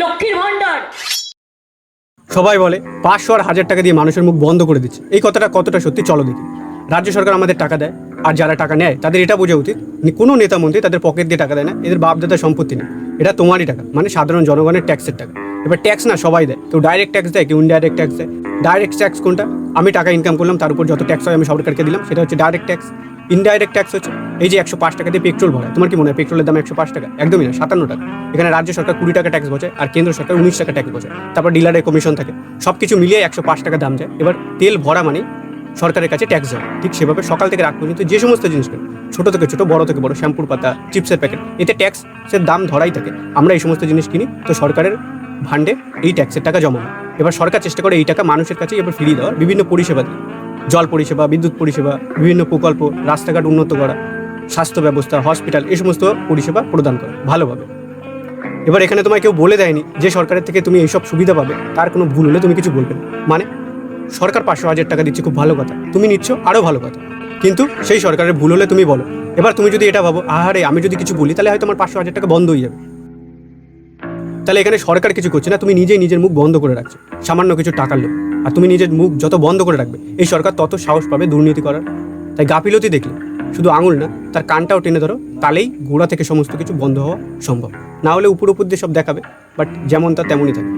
লক্ষ্মীর ভান্ডার। সবাই বলে 500 আর 1000 টাকা দিয়ে মানুষের মুখ বন্ধ করে দিচ্ছে। এই কথাটা কতটা সত্যি চলো দেখি। রাজ্য সরকার আমাদের টাকা দেয়, আর যারা টাকা নেয় তাদের এটা বোঝা উচিত কোনো নেতা মন্ত্রী তাদের পকেট দিয়ে টাকা দেয় না, এদের বাপ দাদার সম্পত্তি নেই, এটা তোমারই টাকা, মানে সাধারণ জনগণের ট্যাক্সের টাকা। এবার ট্যাক্স না সবাই দেয়, কেউ ডাইরেক্ট ট্যাক্স দেয়, কেউ ইনডাইরেক্ট ট্যাক্স দেয়। ডাইরেক্ট ট্যাক্স কোনটা? আমি টাকা ইনকাম করলাম, তার উপর যত ট্যাক্স হয় আমি সরকারকে দিলাম, সেটা হচ্ছে ডাইরেক্ট ট্যাক্স। ইনডাইরেক্ট ট্যাক্স হচ্ছে এই যে 105 টাকা দিয়ে পেট্রোল ভরায়, তোমার কি মনে হয় পেট্রোলের দাম 105 টাকা? একদমই না, 57 টাকা। এখানে রাজ্য সরকার 20 টাকা ট্যাক্স বসে আর কেন্দ্র সরকার 19 টাকা ট্যাক্স বসে, তারপর ডিলারের কমিশন থাকে, সব কিছু মিলিয়ে 105 টাকা দাম যায়। এবার তেল ভরা মানে সরকারের কাছে ট্যাক্স যায়। ঠিক সেভাবে সকাল থেকে রাত পর্যন্ত যে সমস্ত জিনিস কেন, ছোটো থেকে ছোটো, বড় থেকে বড়, শ্যাম্পুর পাতা, চিপসের প্যাকেট, এতে ট্যাক্সের দাম ধরাই থাকে। আমরা এই সমস্ত জিনিস কিনি, তো সরকারের ভান্ডে এই ট্যাক্সের টাকা জমা হয়। এবার সরকার চেষ্টা করে এই টাকা মানুষের কাছে এবার ফিরিয়ে দেওয়ার, বিভিন্ন পরিষেবা দিয়ে, জল পরিষেবা, বিদ্যুৎ পরিষেবা, বিভিন্ন প্রকল্প, রাস্তাঘাট উন্নত করা, স্বাস্থ্য ব্যবস্থা, হসপিটাল, এই সমস্ত পরিষেবা প্রদান করে ভালোভাবে। এবার এখানে তোমায় কেউ বলে দেয়নি যে সরকারের থেকে তুমি এইসব সুবিধা পাবে, তার কোনো ভুল হলে তুমি কিছু বলবে না। মানে সরকার 500-1000 টাকা দিচ্ছে, খুব ভালো কথা, তুমি নিচ্ছ, আরও ভালো কথা, কিন্তু সেই সরকারের ভুল হলে তুমি বলো। এবার তুমি যদি এটা ভাবো, আহারে আমি যদি কিছু বলি তাহলে হয়তো আমার 500-1000 টাকা বন্ধ হয়ে যাবে, তাহলে এখানে সরকার কিছু করছে না, তুমি নিজেই নিজের মুখ বন্ধ করে রাখছো সামান্য কিছু টাকার লোক। আর তুমি নিজের মুখ যত বন্ধ করে রাখবে, এই সরকার তত সাহস পাবে দুর্নীতি করার। তাই গাফিলতি দেখলে শুধু আঙুল না, তার কানটাও টেনে ধরো, তাহলেই গোড়া থেকে সমস্ত কিছু বন্ধ হওয়া সম্ভব। না হলে উপর উপর দিয়ে সব দেখাবে, বাট যেমন তা তেমনই থাকে।